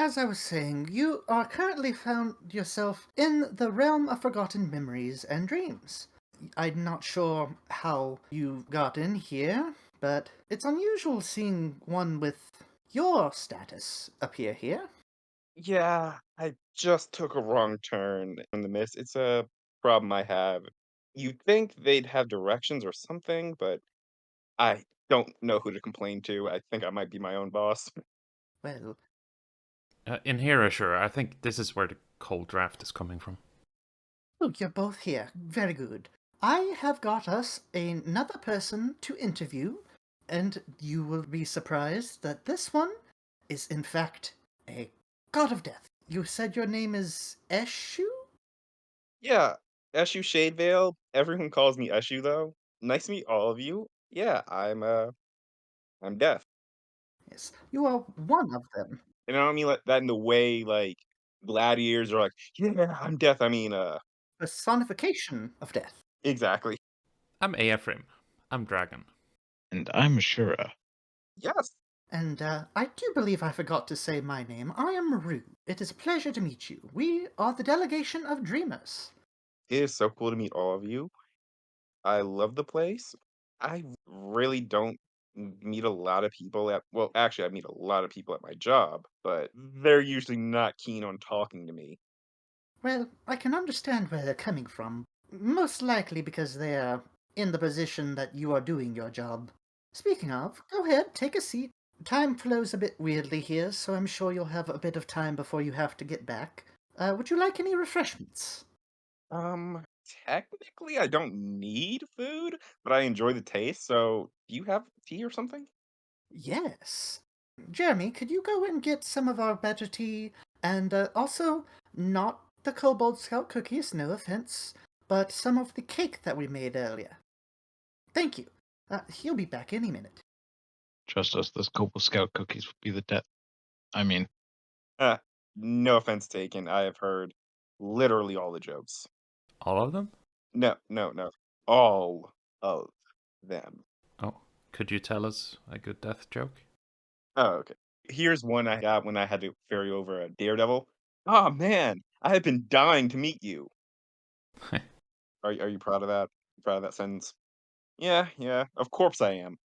as I was saying, you are currently found yourself in the realm of forgotten memories and dreams. I'm not sure how you got in here, but it's unusual seeing one with your status appear here. Yeah, I just took a wrong turn in the mist. It's a problem I have. You'd think they'd have directions or something, but I don't know who to complain to. I think I might be my own boss. Well, In here, sure. I think this is where the cold draft is coming from. oh, you're both here. Very good. I have got us another person to interview, and you will be surprised that this one is, in fact, a god of death. You said your name is Eshu? Yeah, Eshu Shadevale. Everyone calls me Eshu though. Nice to meet all of you. Yeah, I'm deaf. Yes, you are one of them. And I don't mean like that in the way like gladiators are like, yeah, I'm deaf. I mean, Personification of death. exactly. I'm Aephraim. I'm Dragon. And I'm Shura. Yes. And I do believe I forgot to say my name. I am Rue. It is a pleasure to meet you. We are the Delegation of Dreamers. It is so cool to meet all of you. I love the place. I really don't meet a lot of people at well, actually, I meet a lot of people at my job, but they're usually not keen on talking to me. Well, I can understand where they're coming from. Most likely because they are in the position that you are doing your job. Speaking of, go ahead, take a seat. Time flows a bit weirdly here, so I'm sure you'll have a bit of time before you have to get back. Would you like any refreshments? Um, Technically, I don't need food, but I enjoy the taste. So, do you have tea or something? Yes. Jeremy, could you go and get some of our better tea? And also, not the Kobold Scout cookies, no offense, but some of the cake that we made earlier. Thank you. He'll be back any minute. Trust us, those Cobble Scout cookies would be the death. I mean, Uh, no offense taken. I have heard literally all the jokes. All of them? No, no, no. All of them. Oh, could you tell us a good death joke? Oh, okay. Here's one I got when I had to ferry over a Daredevil. Oh man, I have been dying to meet you. Are you proud of that? Proud of that sentence? Yeah, yeah. Of course I am.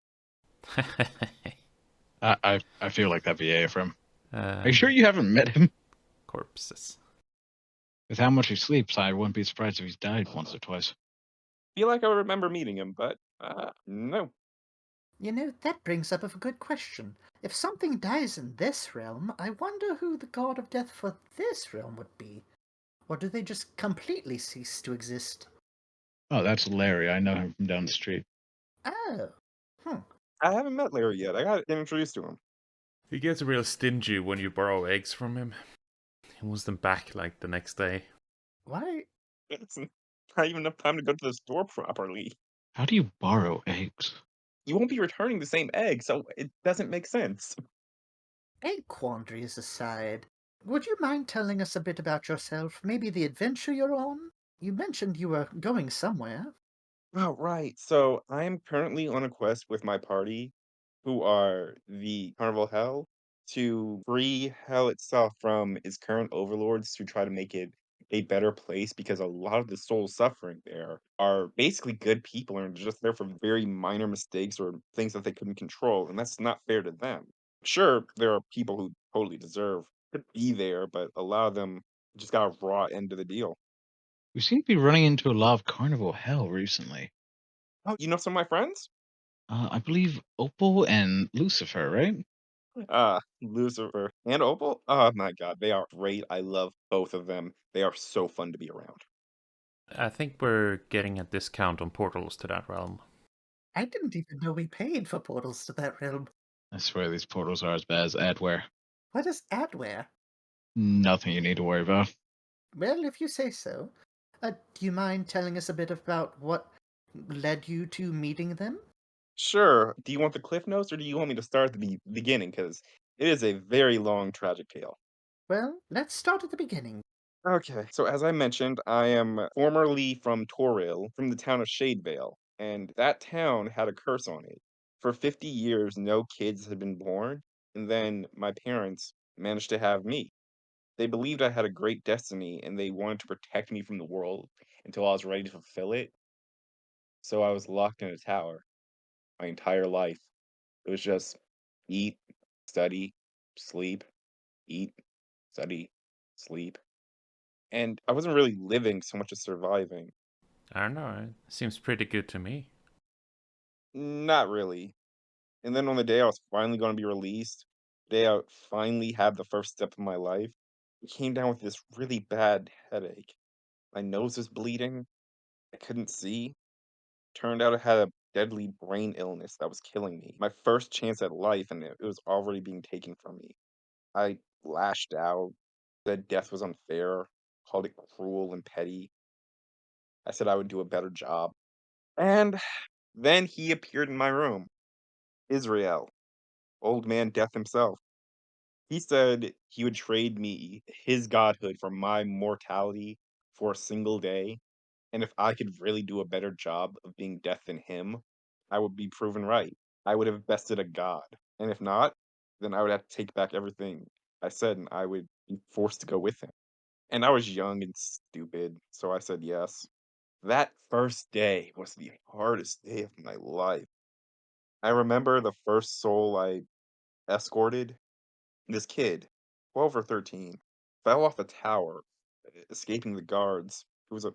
I feel like that'd be Ephraim. Are you sure um, you haven't met him? corpses. With how much he sleeps, I wouldn't be surprised if he's died once or twice. Feel like I remember meeting him, but no. You know, that brings up a good question. If something dies in this realm, I wonder who the god of death for this realm would be. Or do they just completely cease to exist? Oh, that's Larry. I know him from down the street. Oh. Hmm. I haven't met Larry yet. I gotta get introduced to him. He gets real stingy when you borrow eggs from him. He wants them back like the next day. Why? It's not even enough time to go to the store properly. How do you borrow eggs? You won't be returning the same egg, so it doesn't make sense. Egg quandaries aside, would you mind telling us a bit about yourself? Maybe the adventure you're on? You mentioned you were going somewhere. Oh, right. So I am currently on a quest with my party, who are the Carnival Hell, to free Hell itself from its current overlords to try to make it a better place because a lot of the souls suffering there are basically good people and are just there for very minor mistakes or things that they couldn't control, and that's not fair to them. Sure, there are people who totally deserve to be there, but a lot of them just got a raw end of the deal. We seem to be running into a lot of carnival hell recently. Oh, you know some of my friends? I believe Opal and Lucifer, right? Lucifer and Opal? Oh my god, they are great. I love both of them. They are so fun to be around. I think we're getting a discount on portals to that realm. I didn't even know we paid for portals to that realm. I swear these portals are as bad as adware. What is Adware? Nothing you need to worry about. Well, if you say so. Do you mind telling us a bit about what led you to meeting them? Sure. Do you want the cliff notes or do you want me to start at the beginning? Because it is a very long, tragic tale. Well, let's start at the beginning. Okay, so as I mentioned, I am formerly from Toril, from the town of Shadevale, and that town had a curse on it. For 50 years, no kids had been born, and then my parents managed to have me. They believed I had a great destiny and they wanted to protect me from the world until I was ready to fulfill it. So I was locked in a tower my entire life. It was just eat, study, sleep, eat, study, sleep. And I wasn't really living so much as surviving. I don't know. It seems pretty good to me. Not really. And then on the day I was finally going to be released, the day I finally had the first step of my life, it came down with this really bad headache. My nose was bleeding. I couldn't see. Turned out I had a deadly brain illness that was killing me. My first chance at life, and it was already being taken from me. I lashed out, said death was unfair, called it cruel and petty. I said I would do a better job. And then he appeared in my room. Israel, old man death himself. He said he would trade me his godhood for my mortality for a single day, and if I could really do a better job of being death than him, I would be proven right. I would have bested a god, and if not, then I would have to take back everything I said, and I would be forced to go with him. And I was young and stupid, so I said yes. That first day was the hardest day of my life. I remember the first soul I escorted. This kid, 12 or 13, fell off a tower, escaping the guards. He was a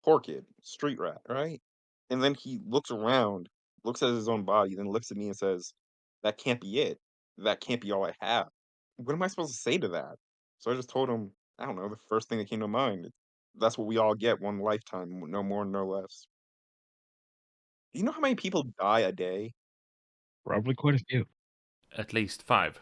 poor kid, street rat, right? And then he looks around, looks at his own body, then looks at me and says, "That can't be it. That can't be all I have." What am I supposed to say to that? So I just told him, I don't know, the first thing that came to mind. That's what we all get one lifetime, no more, no less. Do you know how many people die a day? Probably quite a few. At least 5.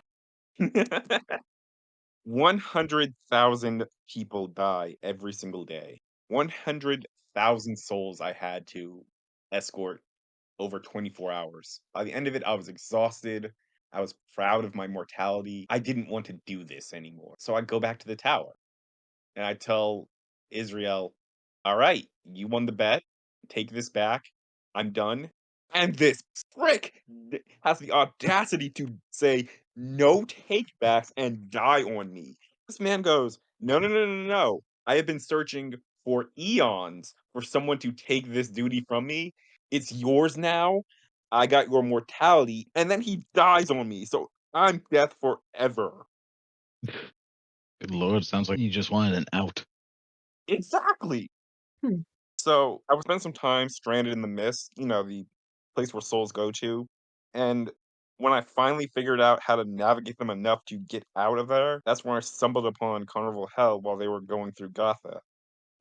100,000 people die every single day. 100,000 souls I had to escort over 24 hours. By the end of it, I was exhausted. I was proud of my mortality. I didn't want to do this anymore. So I'd go back to the tower and I tell Israel, "All right, you won the bet. Take this back. I'm done." And this prick has the audacity to say no takebacks and die on me. This man goes, "No, no, no, no, no. I have been searching for eons for someone to take this duty from me. It's yours now. I got your mortality." And then he dies on me. So I'm death forever. Good lord, sounds like you just wanted an out. Exactly. Hmm. So I would spend some time stranded in the mist, the place where souls go to. And when I finally figured out how to navigate them enough to get out of there, that's when I stumbled upon Carnival Hell while they were going through Gotha.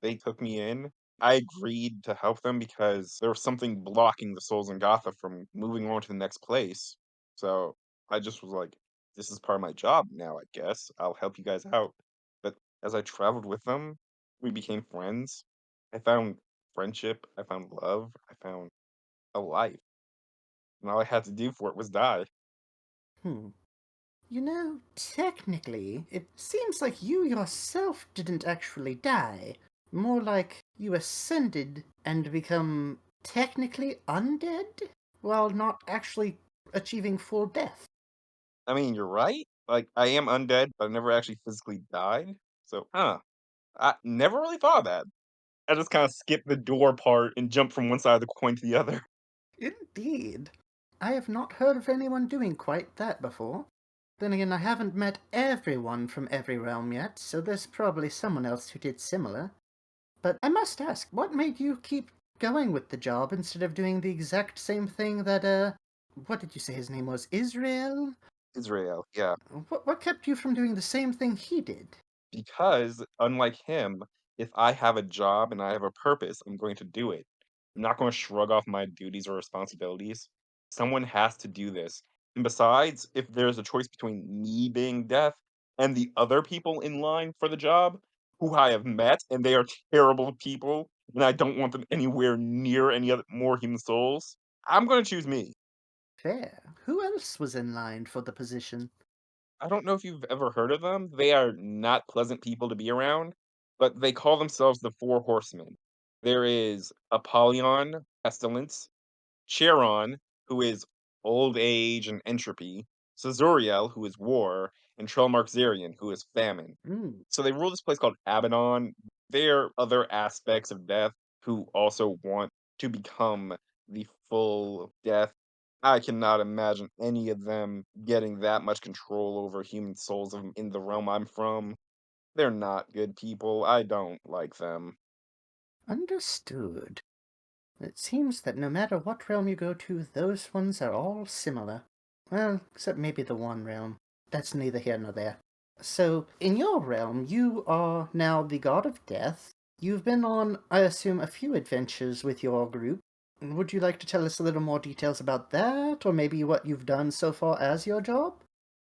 They took me in. I agreed to help them because there was something blocking the souls in Gotha from moving on to the next place. So I just was like, this is part of my job now, I guess. I'll help you guys out. But as I traveled with them, we became friends. I found friendship. I found love. I found a life. And all I had to do for it was die. Hmm. Technically, it seems like you yourself didn't actually die. More like you ascended and become technically undead, while not actually achieving full death. I mean, you're right. Like, I am undead, but I never actually physically died. So, I never really thought of that. I just kinda skipped the door part and jumped from one side of the coin to the other. Indeed. I have not heard of anyone doing quite that before. Then again, I haven't met everyone from every realm yet, so there's probably someone else who did similar. But I must ask, what made you keep going with the job instead of doing the exact same thing that, what did you say his name was? Israel? Israel, yeah. What kept you from doing the same thing he did? Because, unlike him, if I have a job and I have a purpose, I'm going to do it. I'm not gonna shrug off my duties or responsibilities. Someone has to do this. And besides, if there's a choice between me being deaf and the other people in line for the job, who I have met, and they are terrible people, and I don't want them anywhere near any other more human souls, I'm gonna choose me. Fair. Who else was in line for the position? I don't know if you've ever heard of them. They are not pleasant people to be around, but they call themselves the Four Horsemen. There is Apollyon, Pestilence, Charon, who is old age and entropy, Sazuriel, who is war, and Trellmark Zarian, who is famine. Mm. So they rule this place called Abaddon. There are other aspects of death who also want to become the full death. I cannot imagine any of them getting that much control over human souls in the realm I'm from. They're not good people. I don't like them. Understood. It seems that no matter what realm you go to, those ones are all similar. Well, except maybe the one realm. That's neither here nor there. So, in your realm, you are now the god of death. You've been on, I assume, a few adventures with your group. Would you like to tell us a little more details about that, or maybe what you've done so far as your job?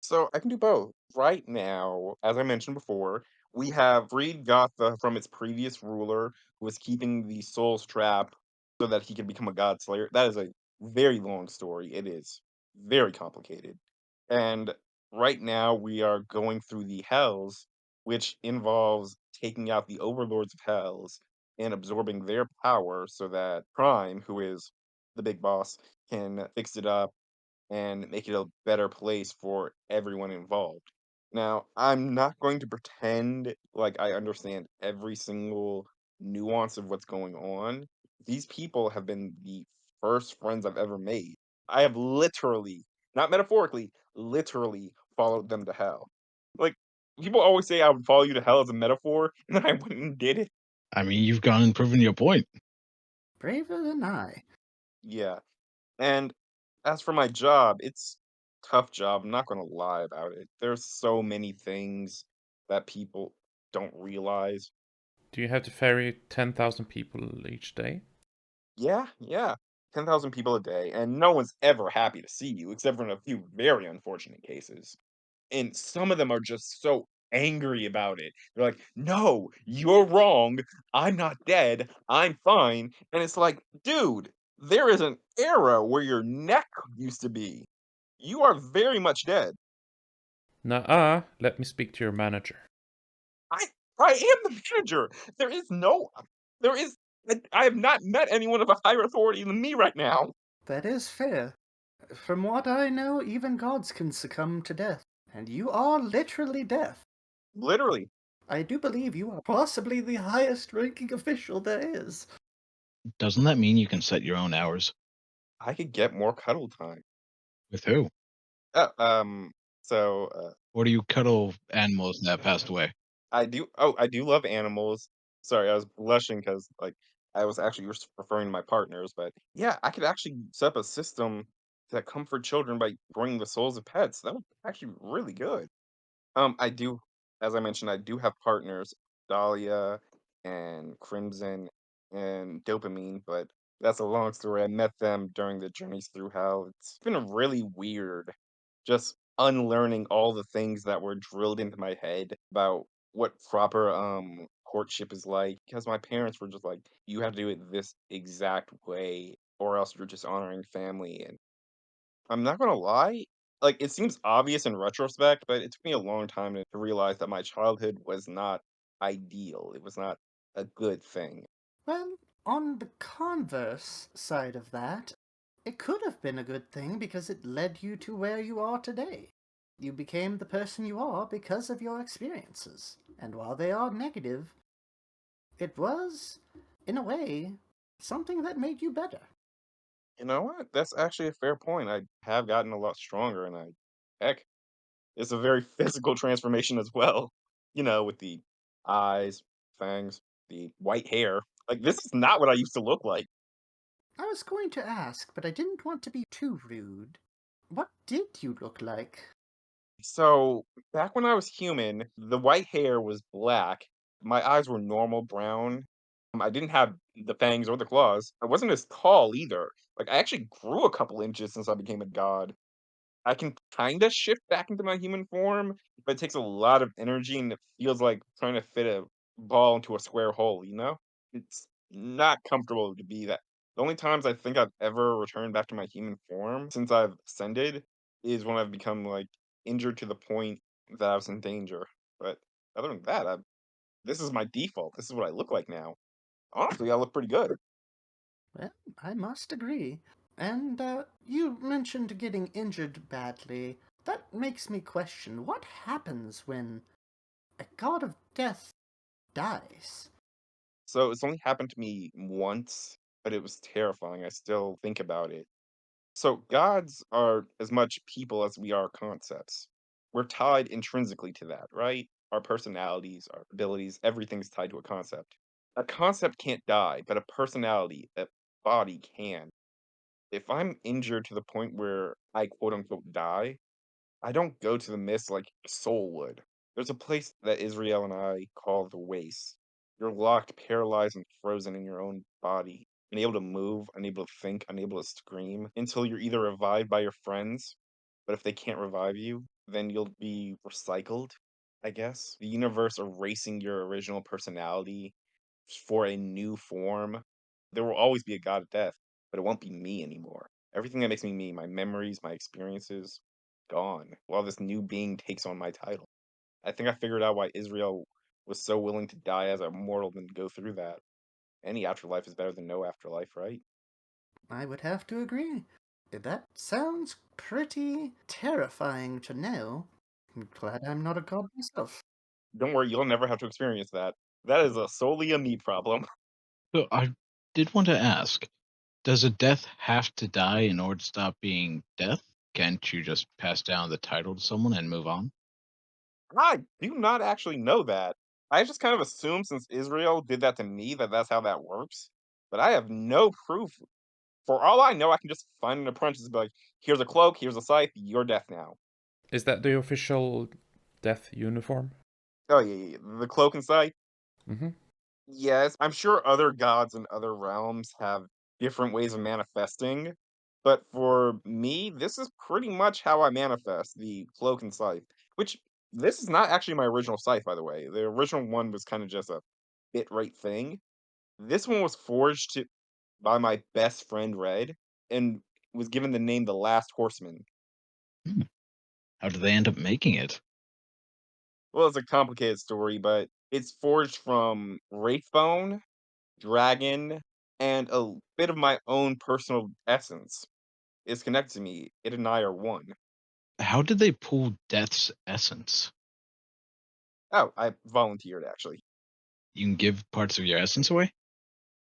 So I can do both. Right now, as I mentioned before, we have freed Gotha from its previous ruler who was keeping the souls trapped so that he could become a god slayer. That is a very long story. It is very complicated. And right now we are going through the hells, which involves taking out the overlords of hells and absorbing their power so that Prime, who is the big boss, can fix it up and make it a better place for everyone involved. Now, I'm not going to pretend like I understand every single nuance of what's going on. These people have been the first friends I've ever made. I have literally, not metaphorically, literally followed them to hell. Like, people always say I would follow you to hell as a metaphor, and then I went and did it. I mean, you've gone and proven your point. Braver than I. Yeah. And as for my job, it's tough job. I'm not gonna lie about it. There's so many things that people don't realize. Do you have to ferry 10,000 people each day? Yeah, yeah. 10,000 people a day, and no one's ever happy to see you, except for in a few very unfortunate cases. And some of them are just so angry about it. They're like, "No, you're wrong. I'm not dead. I'm fine." And it's like, dude, there is an era where your neck used to be. You are very much dead. Nuh-uh, let me speak to your manager. I I am the manager. There is no there is I have not met anyone of a higher authority than me right now. That is fair. From what I know, even gods can succumb to death. And you are literally death. Literally, I do believe you are possibly the highest ranking official there is. Doesn't that mean you can set your own hours? I could get more cuddle time. With who? Uh, um, so, Or do you cuddle animals that passed away? I do love animals. Sorry, I was blushing because like, I was actually referring to my partners, but yeah, I could actually set up a system that comfort children by bringing the souls of pets. That would actually be really good. I do, as I mentioned, I do have partners, Dahlia and Crimson and Dopamine, but that's a long story. I met them during the journeys through hell. It's been really weird, just unlearning all the things that were drilled into my head about what proper courtship is like. Because my parents were just like, you have to do it this exact way, or else you're just honoring family. And I'm not gonna lie, like, it seems obvious in retrospect, but it took me a long time to realize that my childhood was not ideal. It was not a good thing. Well, on the converse side of that, it could have been a good thing because it led you to where you are today. You became the person you are because of your experiences. And while they are negative, it was, in a way, something that made you better. You know what? That's actually a fair point. I have gotten a lot stronger, and heck, it's a very physical transformation as well. You know, with the eyes, fangs, the white hair. Like, this is not what I used to look like. I was going to ask, but I didn't want to be too rude. What did you look like? So, back when I was human, the white hair was black. My eyes were normal brown. I didn't have the fangs or the claws. I wasn't as tall either. Like, I actually grew a couple inches since I became a god. I can kinda shift back into my human form, but it takes a lot of energy and it feels like trying to fit a ball into a square hole, you know? It's not comfortable to be that. The only times I think I've ever returned back to my human form since I've ascended is when I've become, like, injured to the point that I was in danger. But other than that, this is my default. This is what I look like now. Honestly, I look pretty good. Well, I must agree. And, you mentioned getting injured badly. That makes me question what happens when a god of death dies. So it's only happened to me once, but it was terrifying. I still think about it. So gods are as much people as we are concepts. We're tied intrinsically to that, right? Our personalities, our abilities, everything's tied to a concept. A concept can't die, but a personality, a body can. If I'm injured to the point where I quote unquote die, I don't go to the mist like a soul would. There's a place that Israel and I call the waste. You're locked, paralyzed, and frozen in your own body, unable to move, unable to think, unable to scream, until you're either revived by your friends, but if they can't revive you, then you'll be recycled, I guess. The universe erasing your original personality for a new form. There will always be a god of death, but it won't be me anymore. Everything that makes me me, my memories, my experiences, gone, while this new being takes on my title. I think I figured out why Israel was so willing to die as a mortal than go through that. Any afterlife is better than no afterlife, right? I would have to agree. That sounds pretty terrifying to know. I'm glad I'm not a god myself. Don't worry, you'll never have to experience that. That is a solely a me problem. So I did want to ask, does a death have to die in order to stop being death? Can't you just pass down the title to someone and move on? I do not actually know that. I just kind of assume since Israel did that to me that that's how that works. But I have no proof. For all I know, I can just find an apprentice and be like, here's a cloak, here's a scythe, you're death now. Is that the official death uniform? Oh, yeah, yeah, yeah. The cloak and scythe. Mm-hmm. Yes, I'm sure other gods in other realms have different ways of manifesting, but for me, this is pretty much how I manifest the cloak and scythe. Which this is not actually my original scythe, by the way. The original one was kind of just a bit rate thing. This one was by my best friend Red, and was given the name the Last Horseman. Hmm. How did they end up making it? Well, it's a complicated story, but it's forged from Wraithbone, Dragon, and a bit of my own personal essence is connected to me. It and I are one. How did they pull Death's essence? Oh, I volunteered actually. You can give parts of your essence away?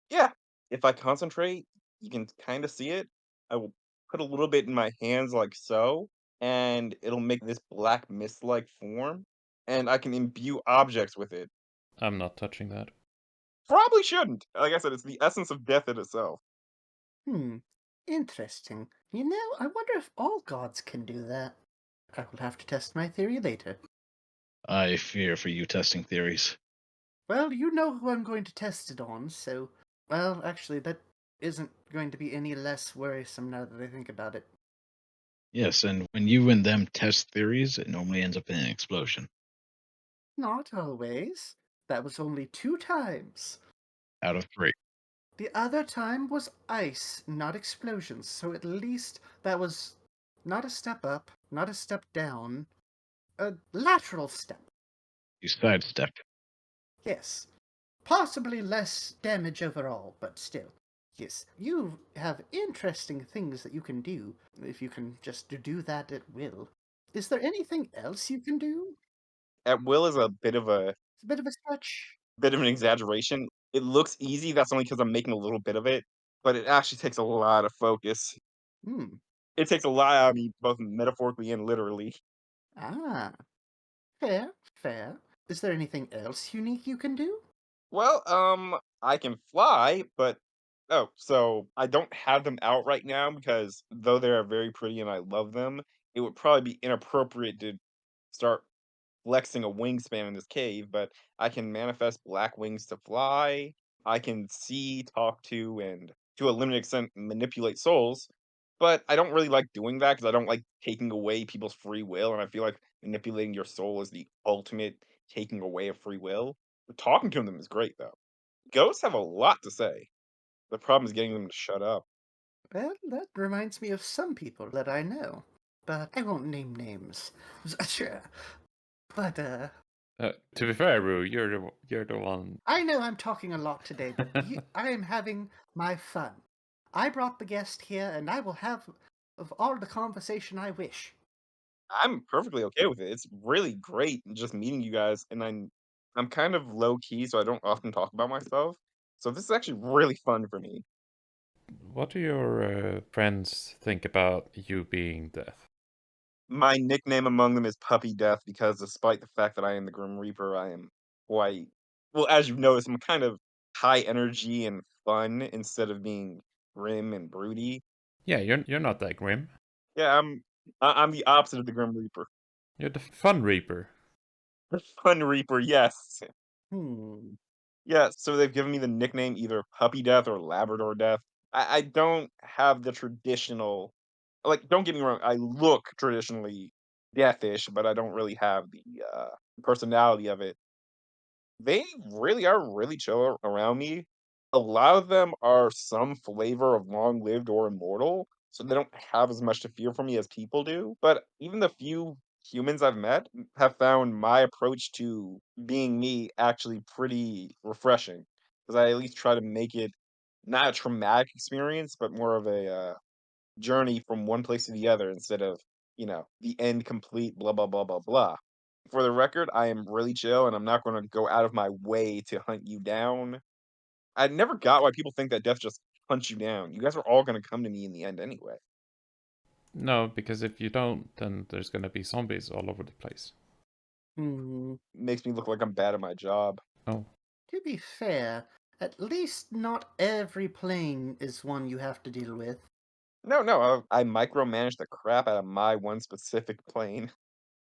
Yeah, if I concentrate, you can kind of see it. I will put a little bit in my hands like so, and it'll make this black mist-like form, and I can imbue objects with it. I'm not touching that. Probably shouldn't. Like I said, it's the essence of death in itself. Hmm, interesting. You know, I wonder if all gods can do that. I will have to test my theory later. I fear for you testing theories. Well, you know who I'm going to test it on, so. Well, actually, that isn't going to be any less worrisome now that I think about it. Yes, and when you and them test theories, it normally ends up in an explosion. Not always. That was only 2 times. Out of three. The other time was ice, not explosions, so at least that was not a step up, not a step down, a lateral step. You sidestepped. Yes. Possibly less damage overall, but still. Yes, you have interesting things that you can do, if you can just do that at will. Is there anything else you can do? At will is a bit of a It's a bit of a stretch. bit of an exaggeration. It looks easy, that's only because 'cause I'm making a little bit of it, but it actually takes a lot of focus. Hmm. It takes a lot out of me, both metaphorically and literally. Ah, fair, fair. Is there anything else unique you can do? Well, I can fly, but so I don't have them out right now because though they are very pretty and I love them, it would probably be inappropriate to start flexing a wingspan in this cave, but I can manifest black wings to fly. I can see, talk to, and to a limited extent manipulate souls. But I don't really like doing that because I don't like taking away people's free will, and I feel like manipulating your soul is the ultimate taking away of free will. But talking to them is great though. Ghosts have a lot to say. The problem is getting them to shut up. Well, that reminds me of some people that I know. But I won't name names. Sure. But, To be fair, Rue, you're the one. I know I'm talking a lot today, but I am having my fun. I brought the guest here, and I will have of all the conversation I wish. I'm perfectly okay with it. It's really great just meeting you guys, and I'm kind of low key, so I don't often talk about myself. So this is actually really fun for me. What do your friends think about you being deaf? My nickname among them is Puppy Death because despite the fact that I am the Grim Reaper, I am quite well, as you've noticed, I'm kind of high energy and fun instead of being grim and broody. Yeah, you're not that grim. Yeah, I'm the opposite of the Grim Reaper. You're the fun reaper. The Fun Reaper, yes. Hmm. Yeah, so they've given me the nickname either Puppy Death or Labrador Death. I don't have the traditional like, don't get me wrong, I look traditionally deathish, but I don't really have the, personality of it. They really are really chill around me. A lot of them are some flavor of long-lived or immortal, so they don't have as much to fear from me as people do, but even the few humans I've met have found my approach to being me actually pretty refreshing, because I at least try to make it not a traumatic experience, but more of a, journey from one place to the other instead of, the end complete blah, blah, blah, blah, blah. For the record, I am really chill and I'm not gonna go out of my way to hunt you down. I never got why people think that death just hunts you down. You guys are all gonna come to me in the end anyway. No, because if you don't, then there's gonna be zombies all over the place. Hmm. Makes me look like I'm bad at my job. Oh, To be fair, at least not every plane is one you have to deal with. No, no, I micromanage the crap out of my one specific plane.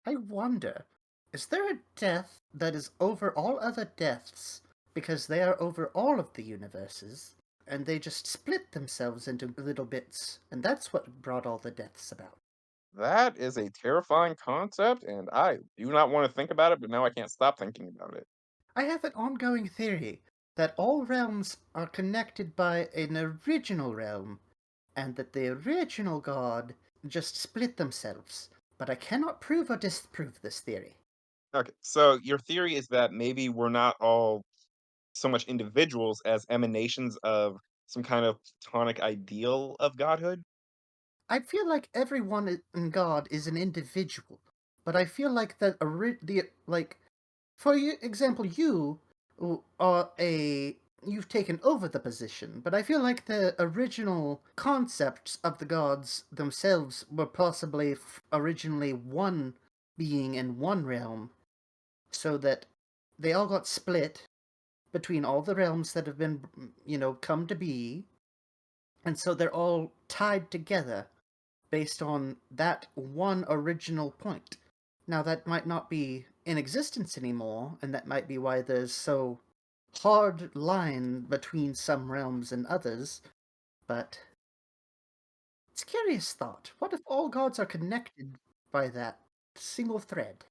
I wonder, is there a death that is over all other deaths because they are over all of the universes, and they just split themselves into little bits, and that's what brought all the deaths about? That is a terrifying concept, and I do not want to think about it, but now I can't stop thinking about it. I have an ongoing theory that all realms are connected by an original realm, and that the original god just split themselves, but I cannot prove or disprove this theory. Okay, so your theory is that maybe we're not all so much individuals as emanations of some kind of platonic ideal of godhood? I feel like everyone in God is an individual, but I feel like for example, are a you've taken over the position, but I feel like the original concepts of the gods themselves were possibly originally one being in one realm, so that they all got split between all the realms that have been, come to be, and so they're all tied together based on that one original point. Now, that might not be in existence anymore, and that might be why there's so hard line between some realms and others, but it's a curious thought. What if all gods are connected by that single thread?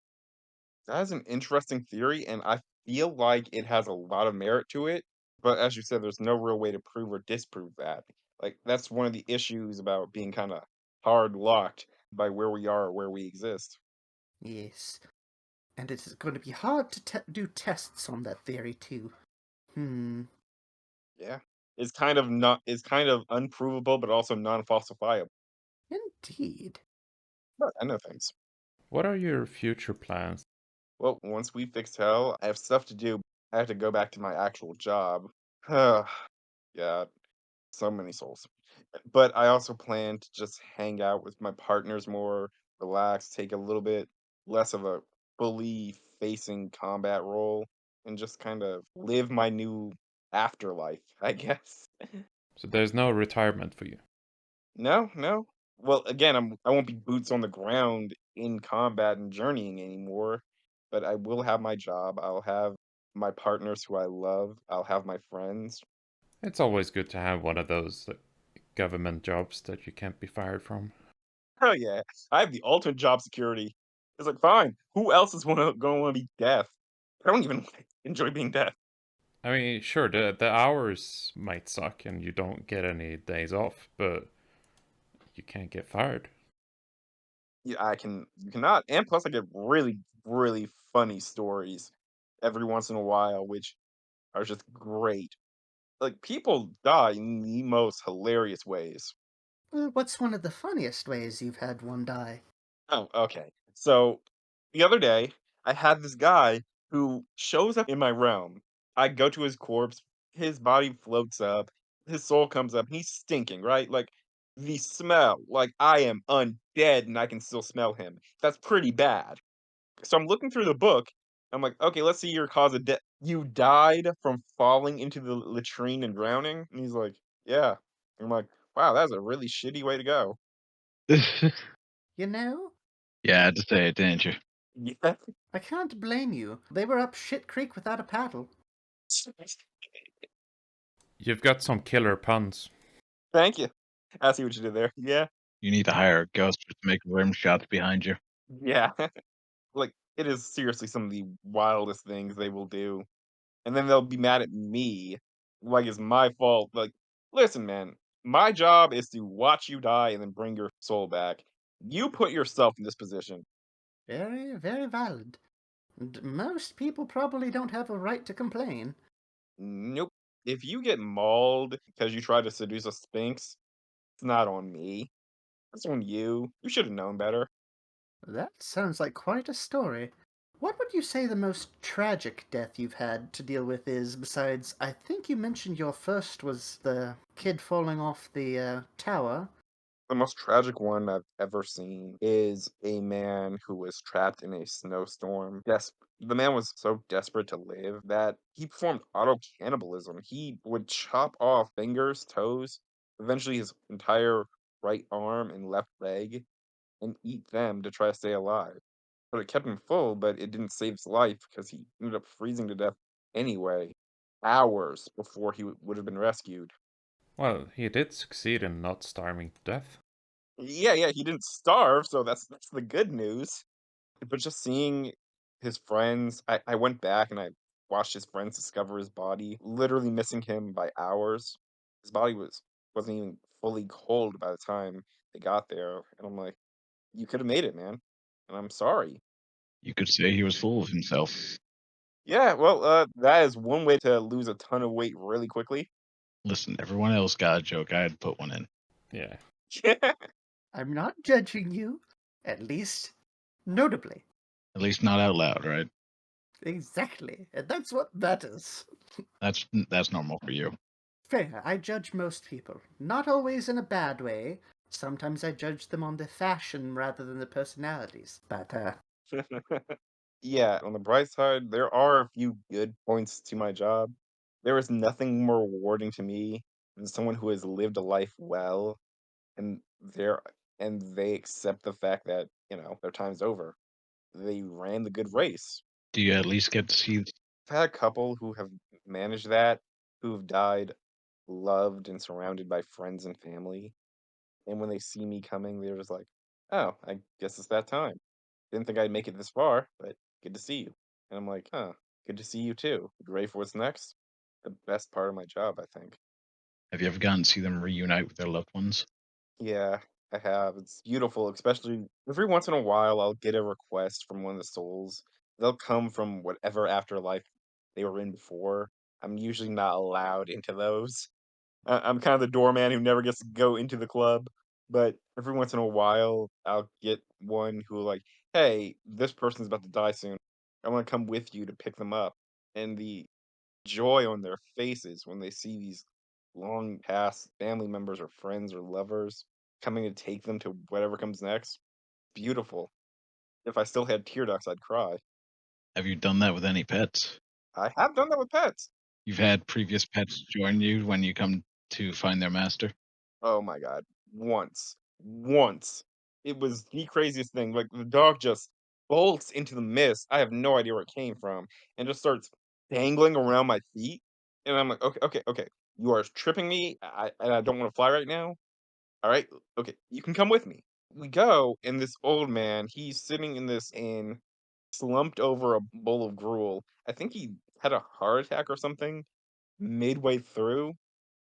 That is an interesting theory, and I feel like it has a lot of merit to it. But as you said, there's no real way to prove or disprove that. Like, that's one of the issues about being kind of hard locked by where we are or where we exist. Yes, and it's going to be hard to do tests on that theory too. Hmm. Yeah. It's kind of unprovable, but also non-falsifiable. Indeed. But I know things. what are your future plans? Well, once we fix hell, I have stuff to do. I have to go back to my actual job. Yeah, so many souls. But I also plan to just hang out with my partners more, relax, take a little bit less of a fully facing combat role, and just kind of live my new afterlife, I guess. So there's no retirement for you. No, no. Well, again, I won't be boots on the ground in combat and journeying anymore, but I will have my job. I'll have my partners who I love. I'll have my friends. It's always good to have one of those government jobs that you can't be fired from. Oh yeah, I have the ultimate job security. It's like, fine. Who else is gonna want to be deaf? I don't even enjoy being deaf. I mean, sure, the hours might suck and you don't get any days off, but you can't get fired. Yeah, you cannot, and plus I get really, really funny stories every once in a while, which are just great. Like people die in the most hilarious ways. What's one of the funniest ways you've had one die? Oh, okay. So the other day, I had this guy who shows up in my realm. I go to his corpse, his body floats up, his soul comes up, he's stinking, right? Like the smell, like I am undead and I can still smell him. That's pretty bad. So I'm looking through the book. I'm like, okay, let's see your cause of death. You died from falling into the latrine and drowning? And he's like, yeah. I'm like, wow, that's a really shitty way to go. You know, Yeah, I had to say it, didn't you? Yeah. I can't blame you. They were up shit creek without a paddle. You've got some killer puns. Thank you. I see what you did there. Yeah. You need to hire a ghost to make rim shots behind you. Yeah. Like, it is seriously some of the wildest things they will do, and then they'll be mad at me, like it's my fault. Like, listen, man, my job is to watch you die and then bring your soul back. You put yourself in this position. Very, very valid. And most people probably don't have a right to complain. Nope. If you get mauled because you try to seduce a sphinx, it's not on me. It's on you. You should have known better. That sounds like quite a story. What would you say the most tragic death you've had to deal with is, besides, I think you mentioned your first was the kid falling off the tower? The most tragic one I've ever seen is a man who was trapped in a snowstorm. The man was so desperate to live that he performed auto cannibalism. He would chop off fingers, toes, eventually his entire right arm and left leg, and eat them to try to stay alive. But it kept him full, but it didn't save his life because he ended up freezing to death anyway, hours before he would have been rescued. Well, he did succeed in not starving to death. Yeah, yeah, he didn't starve, so that's the good news. But just seeing his friends, I went back and I watched his friends discover his body, literally missing him by hours. His body wasn't even fully cold by the time they got there, and I'm like, "You could have made it, man, and I'm sorry." You could say he was full of himself. Yeah, well, that is one way to lose a ton of weight really quickly. Listen, everyone else got a joke. I had to put one in. Yeah. I'm not judging you, at least notably. At least not out loud, right? Exactly, and that's what matters. That's normal for you. Fair, I judge most people. Not always in a bad way. Sometimes I judge them on their fashion rather than their personalities. But, Yeah, on the bright side, there are a few good points to my job. There is nothing more rewarding to me than someone who has lived a life well and they accept the fact that, their time's over. They ran the good race. Do you at least get to see? I've had a couple who have managed that, who've died loved and surrounded by friends and family. And when they see me coming, they're just like, "Oh, I guess it's that time. Didn't think I'd make it this far, but good to see you." And I'm like, "Huh, good to see you too. You ready for what's next?" The best part of my job, I think. Have you ever gotten to see them reunite with their loved ones? Yeah, I have. It's beautiful, especially every once in a while I'll get a request from one of the souls. They'll come from whatever afterlife they were in before. I'm usually not allowed into those. I'm kind of the doorman who never gets to go into the club, but every once in a while, I'll get one who like, "Hey, this person's about to die soon. I want to come with you to pick them up." And the joy on their faces when they see these long past family members or friends or lovers coming to take them to whatever comes next, beautiful. If I still had tear ducts, I'd cry. Have you done that with any pets? I have done that with pets. You've had previous pets join you when you come to find their master? Oh my god. Once. It was the craziest thing, like, the dog just bolts into the mist, I have no idea where it came from, and just starts dangling around my feet, and I'm like, "Okay, okay, okay. You are tripping me, I don't wanna fly right now. Alright, okay, you can come with me." We go, and this old man, he's sitting in this inn, slumped over a bowl of gruel. I think he had a heart attack or something midway through.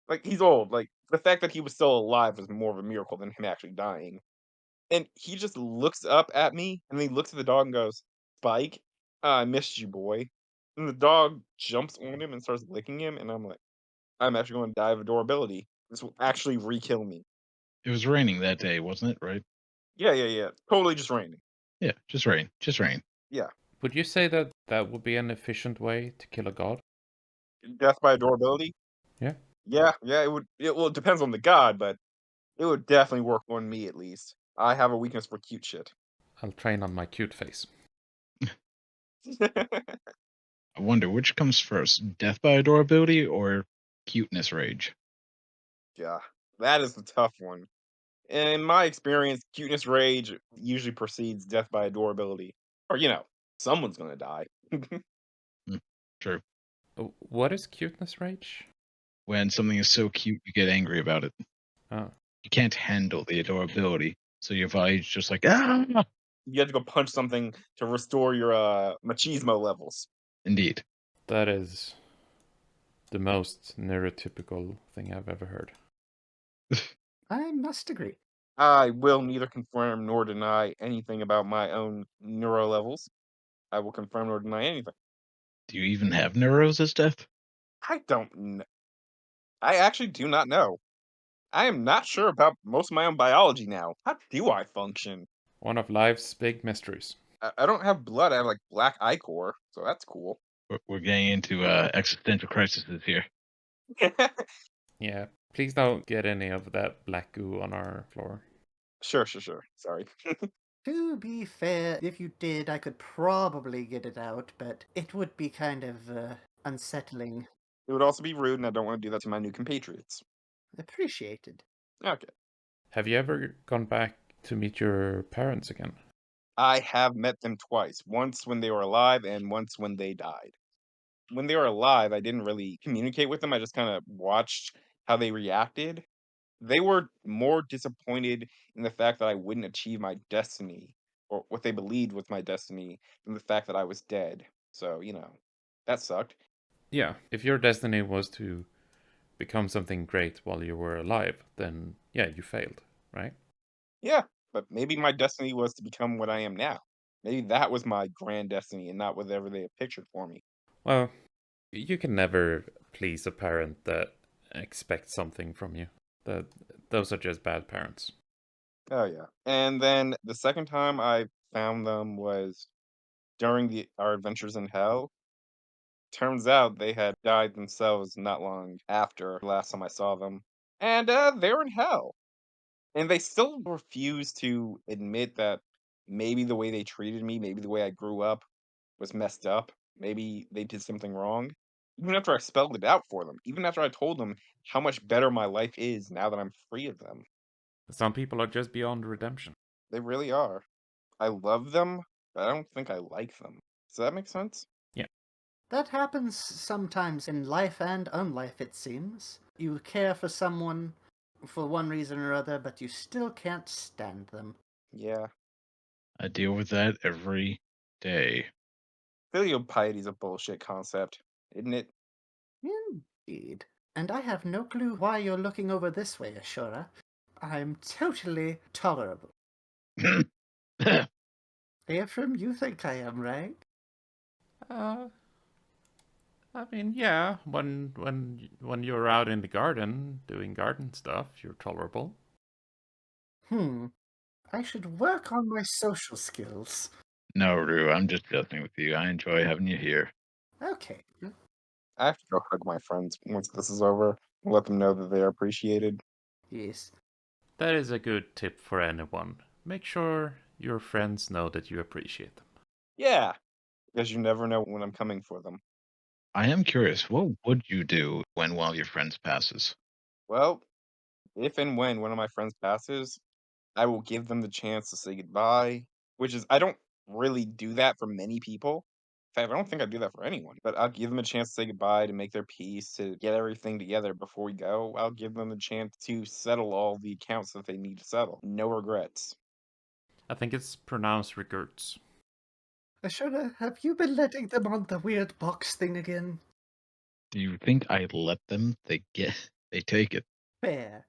Like, he's old, like, the fact that he was still alive was more of a miracle than him actually dying, and he just looks up at me, and then he looks at the dog and goes, "Spike, I missed you, boy." And the dog jumps on him and starts licking him, and I'm like, "I'm actually gonna die of adorability. This will actually re-kill me." It was raining that day, wasn't it, right? Yeah, yeah, yeah, totally just raining. Yeah, just rain. Just rain. Yeah, Would you say that that would be an efficient way to kill a god? death by adorability. Yeah, Yeah, yeah, it would. Well, it depends on the god, but it would definitely work on me at least. I have a weakness for cute shit. I'll train on my cute face. I wonder which comes first, death by adorability or cuteness rage? Yeah, that is the tough one. In my experience, cuteness rage usually precedes death by adorability. Or, someone's gonna die. Hmm, true. What is cuteness rage? When something is so cute, you get angry about it. Oh, You can't handle the adorability, so your body's just like, ah! You have to go punch something to restore your machismo levels. Indeed. that is the most neurotypical thing I've ever heard. I must agree. I will neither confirm nor deny anything about my own neuro levels. I will confirm nor deny anything. Do you even have neuros as death? I don't know. I actually do not know. I am not sure about most of my own biology now. How do I function? One of life's big mysteries. I don't have blood. I have like black ichor, so that's cool. We're getting into existential crises here. Yeah, please don't get any of that black goo on our floor. Sure, sure, sure. Sorry. To be fair, if you did, I could probably get it out, but it would be kind of unsettling. It would also be rude, and I don't want to do that to my new compatriots. Appreciated. Okay. Have you ever gone back to meet your parents again? I have met them twice. Once when they were alive, and once when they died. When they were alive, I didn't really communicate with them. I just kind of watched how they reacted. They were more disappointed in the fact that I wouldn't achieve my destiny or what they believed was my destiny than the fact that I was dead. So, that sucked. Yeah, if your destiny was to become something great while you were alive, then yeah, you failed, right? Yeah, but maybe my destiny was to become what I am now. Maybe that was my grand destiny and not whatever they had pictured for me. Well, you can never please a parent that expects something from you. That those are just bad parents. Oh, yeah. And then the second time I found them was during our adventures in hell. Turns out they had died themselves not long after last time I saw them. And they're in hell. And they still refuse to admit that maybe the way they treated me, maybe the way I grew up was messed up. Maybe they did something wrong. Even after I spelled it out for them, even after I told them how much better my life is now that I'm free of them. Some people are just beyond redemption. They really are. I love them, but I don't think I like them. Does that make sense? Yeah. That happens sometimes in life and unlife, it seems. You care for someone for one reason or other, but you still can't stand them. Yeah. I deal with that every day. Filial piety is a bullshit concept, isn't it? Indeed. And I have no clue why you're looking over this way, Ashura. I'm totally tolerable. Ephraim, you think I am, right? Uh, I mean, yeah, when you're out in the garden doing garden stuff, you're tolerable. I should work on my social skills. No, Rue, I'm just joking with you. I enjoy having you here. Okay. I have to go hug my friends once this is over. Let them know that they are appreciated. Yes. That is a good tip for anyone. Make sure your friends know that you appreciate them. Yeah, because you never know when I'm coming for them. I am curious, what would you do when one of your friends passes? Well, if and when one of my friends passes, I will give them the chance to say goodbye, which is I don't really do that for many people. In fact, I don't think I do that for anyone, but I'll give them a chance to say goodbye, to make their peace, to get everything together before we go. I'll give them a chance to settle all the accounts that they need to settle. No regrets. I think it's pronounced regrets. Ashura, have you been letting them on the weird box thing again? Do you think I let them? They take it. Fair.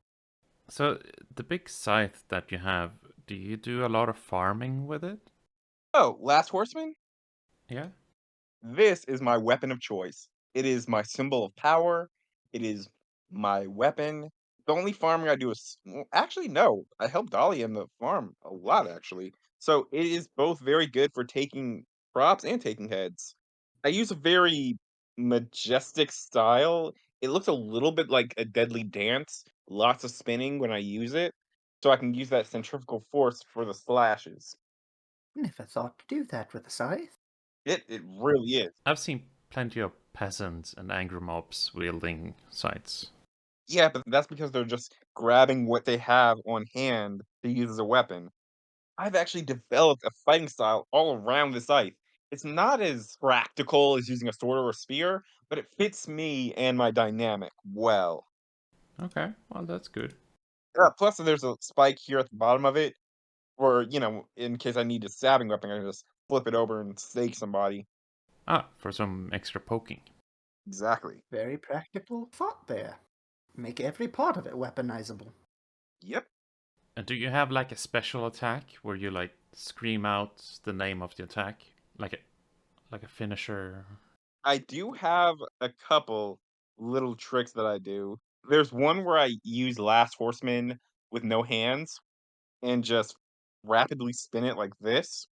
So, the big scythe that you have, do you do a lot of farming with it? Oh, Last Horseman? Yeah? This is my weapon of choice. It is my symbol of power. It is my weapon. The only farming I do is actually no. I help Dolly in the farm a lot actually. So it is both very good for taking props and taking heads. I use a very majestic style. It looks a little bit like a deadly dance, lots of spinning when I use it, so I can use that centrifugal force for the slashes. Never thought to do that with a scythe. It really is. I've seen plenty of peasants and angry mobs wielding scythes. Yeah, but that's because they're just grabbing what they have on hand to use as a weapon. I've actually developed a fighting style all around the scythe. It's not as practical as using a sword or a spear, but it fits me and my dynamic well. Okay, well, that's good. Plus, there's a spike here at the bottom of it, where, in case I need a stabbing weapon, I can just flip it over and stake somebody. Ah, for some extra poking. Exactly. Very practical thought there. Make every part of it weaponizable. Yep. And do you have like a special attack where you like scream out the name of the attack, like a finisher? I do have a couple little tricks that I do. There's one where I use Last Horseman with no hands and just rapidly spin it like this,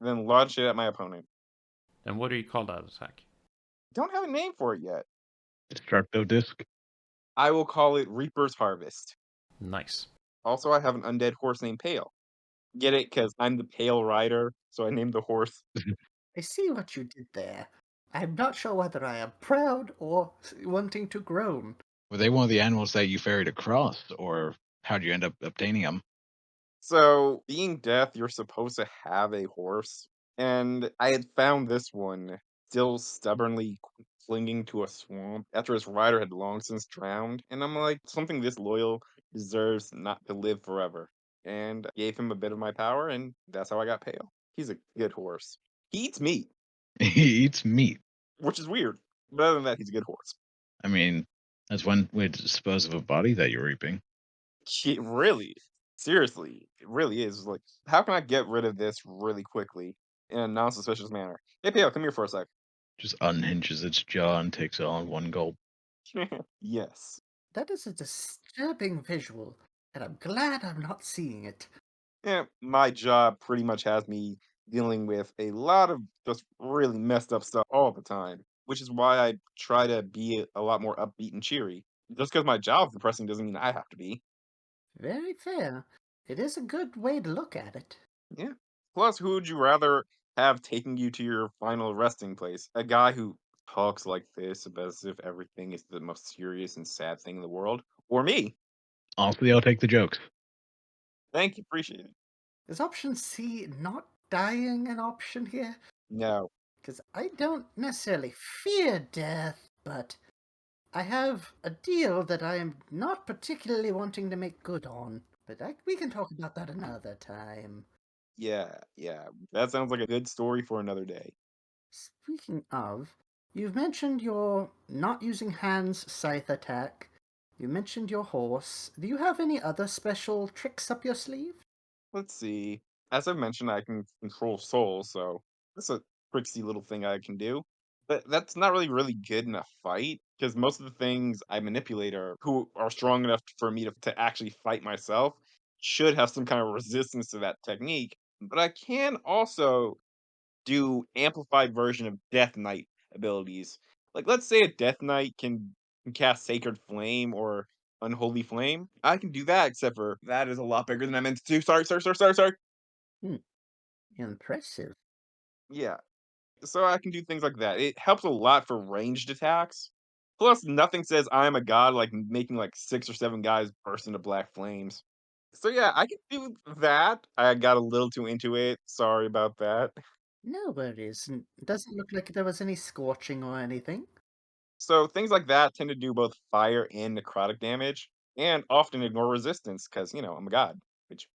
then launch it at my opponent. And what do you call that attack? Don't have a name for it yet. Destructo disc. I will call it Reaper's Harvest. Nice. Also, I have an undead horse named Pale. Get it? Because I'm the Pale Rider, so I named the horse. I see what you did there. I'm not sure whether I am proud or wanting to groan. Were they one of the animals that you ferried across, or how'd you end up obtaining them? So, being death, you're supposed to have a horse. And I had found this one still stubbornly clinging to a swamp after his rider had long since drowned. And I'm like, something this loyal deserves not to live forever. And gave him a bit of my power, and that's how I got Pale. He's a good horse. He eats meat, He eats meat. which is weird. But other than that, he's a good horse. I mean, that's one way to dispose of a body that you're reaping. Really, seriously, it really is. Like, how can I get rid of this really quickly in a non-suspicious manner? Hey, Pale, come here for a sec. Just unhinges its jaw and takes it all in one gulp. Yes. That is a disturbing visual, and I'm glad I'm not seeing it. Yeah, my job pretty much has me dealing with a lot of just really messed up stuff all the time, which is why I try to be a lot more upbeat and cheery. Just because my job's depressing doesn't mean I have to be. Very fair. It is a good way to look at it. Yeah. Plus, who would you rather have taking you to your final resting place? A guy who talks like this about as if everything is the most serious and sad thing in the world? Or me? Honestly, I'll take the jokes. Thank you, appreciate it. Is option C not dying an option here? No. Because I don't necessarily fear death, but I have a deal that I am not particularly wanting to make good on. But we can talk about that another time. Yeah, yeah. That sounds like a good story for another day. Speaking of, you've mentioned your not using hands scythe attack. You mentioned your horse. Do you have any other special tricks up your sleeve? Let's see. As I mentioned, I can control souls, so that's a tricksy little thing I can do. But that's not really good in a fight, because most of the things I manipulate are who are strong enough for me to actually fight myself should have some kind of resistance to that technique. But I can also do amplified version of Death Knight abilities. Like, let's say a Death Knight can cast Sacred Flame or Unholy Flame. I can do that, except for that is a lot bigger than I meant to do. Sorry. Hmm, impressive. Yeah, so I can do things like that. It helps a lot for ranged attacks. Plus, nothing says I am a god like making like 6 or 7 guys burst into black flames. So yeah, I can do that. I got a little too into it. Sorry about that. No worries. It doesn't look like there was any scorching or anything. So things like that tend to do both fire and necrotic damage, and often ignore resistance because I'm a god, which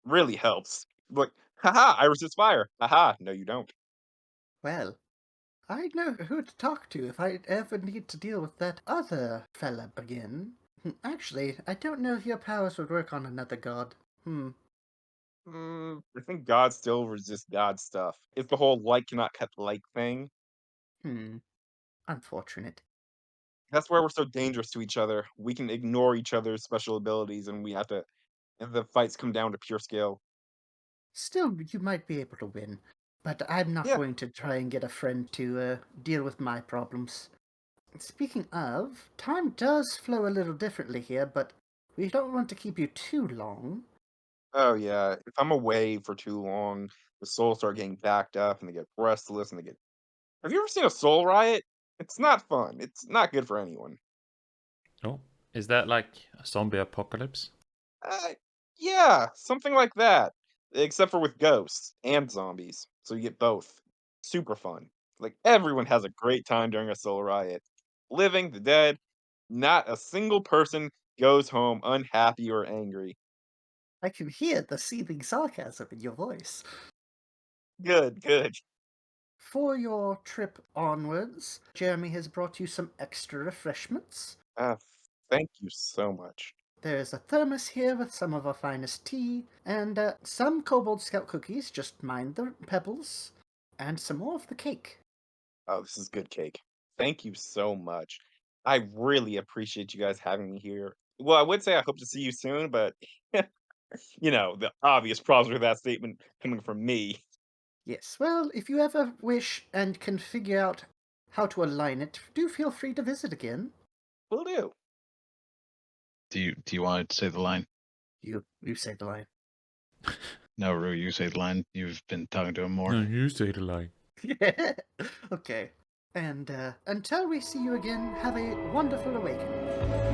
really helps. Like, haha, I resist fire. Haha, no, you don't. Well, I know who to talk to if I ever need to deal with that other fella again. Actually, I don't know if your powers would work on another god. I think gods still resist god stuff. It's the whole like cannot cut like thing. Hmm. Unfortunate. That's where we're so dangerous to each other. We can ignore each other's special abilities, and we have to. And the fights come down to pure skill. Still, you might be able to win. But I'm not Yeah. going to try and get a friend to deal with my problems. Speaking of, time does flow a little differently here, but we don't want to keep you too long. Oh yeah. If I'm away for too long, the souls start getting backed up and they get restless and they get. Have you ever seen a soul riot? It's not fun. It's not good for anyone. Oh, is that like a zombie apocalypse? Uh, yeah, something like that. Except for with ghosts and zombies. So you get both. Super fun. Like everyone has a great time during a soul riot. Living, the dead, not a single person goes home unhappy or angry. I can hear the seething sarcasm in your voice. Good, good. For your trip onwards, Jeremy has brought you some extra refreshments. Uh, Thank you so much. There's a thermos here with some of our finest tea, and some Kobold Scout cookies, just mind the pebbles, and some more of the cake. Oh, this is good cake. Thank you so much. I really appreciate you guys having me here. Well, I would say I hope to see you soon, but the obvious problems with that statement coming from me. Yes, well, if you ever wish and can figure out how to align it, do feel free to visit again. Will do. Do you want to say the line? You say the line. No, Rue, you say the line. You've been talking to him more. No, you say the line. Okay. And until we see you again, have a wonderful awakening.